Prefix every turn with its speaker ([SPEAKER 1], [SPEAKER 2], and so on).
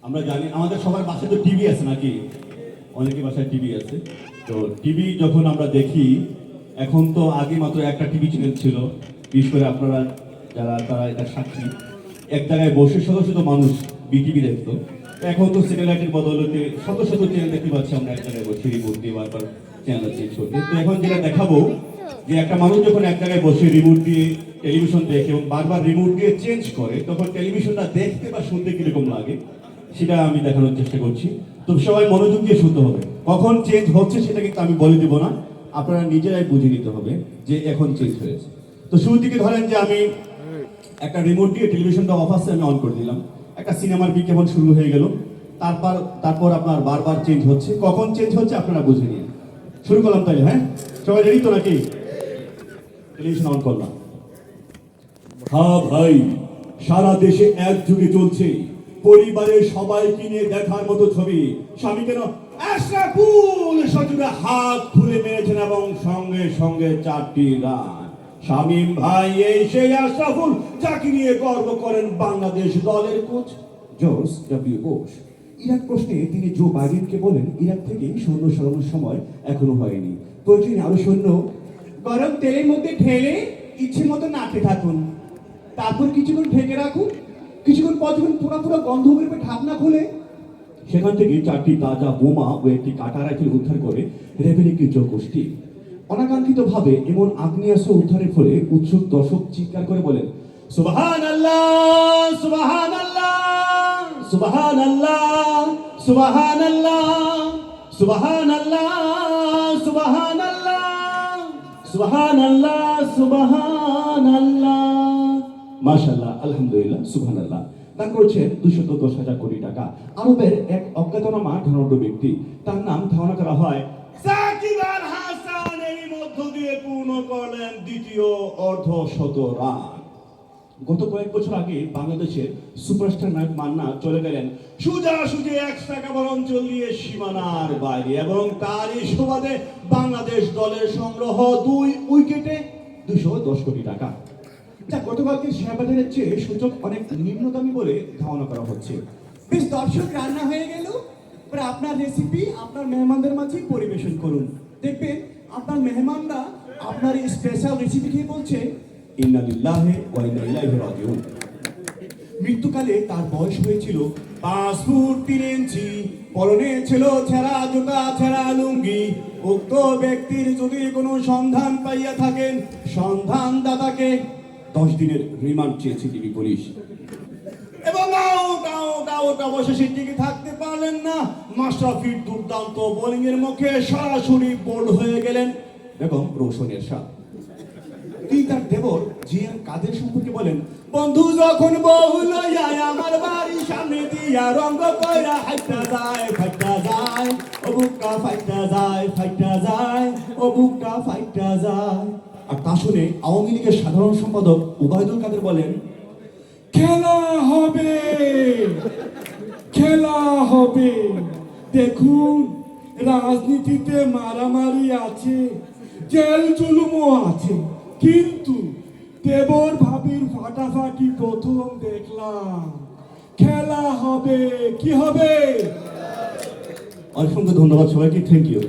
[SPEAKER 1] আমরা জানি আমাদের সবার বাসায় তো টিভি আছে নাকি, অনেকের বাসায় টিভি আছে। তো টিভি যখন আমরা দেখি, এখন তো আগে মাত্র একটা টিভি চ্যানেল ছিল, বিশেষ করে আপনারা যারা তারা এটা সাক্ষী, এক জায়গায় বসে শত শত মানুষ বিটিভি দেখতো। এখন তো স্যাটেলাইটের বদলতে শত শত চ্যানেল দেখতে পাচ্ছি আমরা এক জায়গায় বসে রিমোট দিয়ে বারবার চ্যানেল চেঞ্জ করতে। তো এখন যেটা দেখাবো যে একটা মানুষ যখন এক জায়গায় বসে রিমোট দিয়ে টেলিভিশন দেখে এবং বারবার রিমোট দিয়ে চেঞ্জ করে, তখন টেলিভিশনটা দেখতে বা শুনতে কিরকম লাগে সেটা আমি দেখানোর চেষ্টা করছি। তো সবাই মনোযোগ দিয়ে শুনতে হবে, কখন চেঞ্জ হচ্ছে সেটা কিন্তু আমি বলে দেবো না, আপনারা নিজেরাই বুঝে নিতে হবে যে এখন চেঞ্জ হয়েছে। তো শুরুর দিকে ধরেন যে আমি একটা রিমোট দিয়ে টেলিভিশনটা অফ আছে আমি অন করে দিলাম, একটা সিনেমার বিজ্ঞাপন শুরু হয়ে গেল, তারপর আপনার বারবার চেঞ্জ হচ্ছে, কখন চেঞ্জ হচ্ছে আপনারা বুঝে নিন। শুরু করলাম তাহলে, হ্যাঁ সবাই রেডি তো নাকি? টেলিভিশন অন করলাম। হ্যাঁ ভাই, সারা দেশে একযুগে চলছে পরিবারের সবাইকে নিয়ে দেখার মতো ছবি। স্বামী কেন আশরাফুল সজুরে হাত খুলে মেরেছেন এবং সঙ্গে সঙ্গে 4টি রান। শামীম ভাই এই সেই আশরাফুল যাকে নিয়ে গর্ব করেন বাংলাদেশ দলের coach Jorge W Bush. Iraq প্রশ্নে তিনি জো বাইডেনকে বলেন, ইরাক থেকে সৈন্য সরানোর সময় এখনো হয়নি, প্রয়োজনে আরো সৈন্য গরম তেলের মধ্যে ঢেলে ইচ্ছে মতো নাড়তে থাকুন, তারপর কিছুক্ষণ ঢেকে রাখুন, কিছুক্ষণ পর যখন পুরো গন্ধ বেরোবে ঢাকনা খুলে সেখান থেকে 4টি তাজা বোমা ও একটি কাটা রাইফেল উদ্ধার করে রেবেলিকি গোষ্ঠী। অনাকাঙ্ক্ষিত ভাবে এমন আগ্নেয়াস্ত্র উদ্ধারের ফলে উৎসুক দর্শক চিৎকার করে বলেন, সুবহানাল্লাহ সুবহানাল্লাহ সুবহানাল্লাহ সুবহানাল্লাহ সুবহানাল্লাহ সুবহানাল্লাহ সুবহানাল্লাহ সুবহানাল্লাহ মাশাআল্লাহ আলহামদুলিল্লাহ সুবহানাল্লাহ। দান করেছেন 210,000 কোটি টাকা। আরবের এক অজ্ঞাতনামা ধনাঢ্য ব্যক্তি, তার নাম ধারণা করা হয় সাকিব আল হাসান, এর মধ্য দিয়ে পূর্ণ করলেন দ্বিতীয় অর্ধশত রান। গত কয়েক বছর আগে বাংলাদেশের সুপারস্টার নায়ক মান্না চলে গেলেন সোজাসুজি 1 অঞ্চল দিয়ে সীমানার বাইরে, এবং তারই সুবাদে বাংলাদেশ দলের সংগ্রহ 2 উইকেটে 210 কোটি টাকা, যা গতকালকে শেয়ারবাজারের চেয়ে সূচক অনেক নিম্নগামী বলে ধারণা করা হচ্ছে। বেশ, দর্শক রান্না হয়ে গেল, এবার আপনার রেসিপি আপনার মেহমানদের মাঝে পরিবেশন করুন। দেখবেন আপনার মেহমানরা আপনার এই স্পেশাল রেসিপি খেয়ে বলছে, ইন্না লিল্লাহি ওয়া ইন্না ইলাইহি রাজিউন। মৃত্যুকালে তার বয়স হয়েছিল 5 ফুট 3 ইঞ্চি, পরনে ছিল ছেঁড়া জুতা ছেঁড়া লুঙ্গি। উক্ত ব্যক্তির যদি কোনো সন্ধান পাইয়া থাকেন, সন্ধানদাতাকে 10 দিনের রিমান্ড চেয়েছে ডিবি পুলিশ। এবং অবশেষে টিকে থাকতে পারলেন না, মাশরাফির দুর্দান্ত বোলিং এর মুখে সরাসরি বোল্ড হয়ে গেলেন বেগম রওশন এরশাদ। তিনি তার দেবর জিয়ান কাদের সম্পর্কে বলেন, বন্ধু যখন বউ লইয়া আমার বাড়ির সামনে দিয়া রঙ্গ কইরা হাইটা যায় ফাইটা যায়, ও বুকটা ফাইটা যায় ফাইটা যায়, ও বুকটা ফাইটা যায়। আর তা শুনে আওয়ামী লীগের সাধারণ সম্পাদক ওবায়দুল কাদের বলেন, খেলা হবে খেলা হবে, দেখুন রাজনীতিতে মারামারি আছে, জেল জুলুমও আছে, কিন্তু দেবর ভাবির ফাটাফাটি প্রথম দেখলাম। খেলা হবে, কি হবে। অসংখ্য ধন্যবাদ সবাইকে, থ্যাংক ইউ।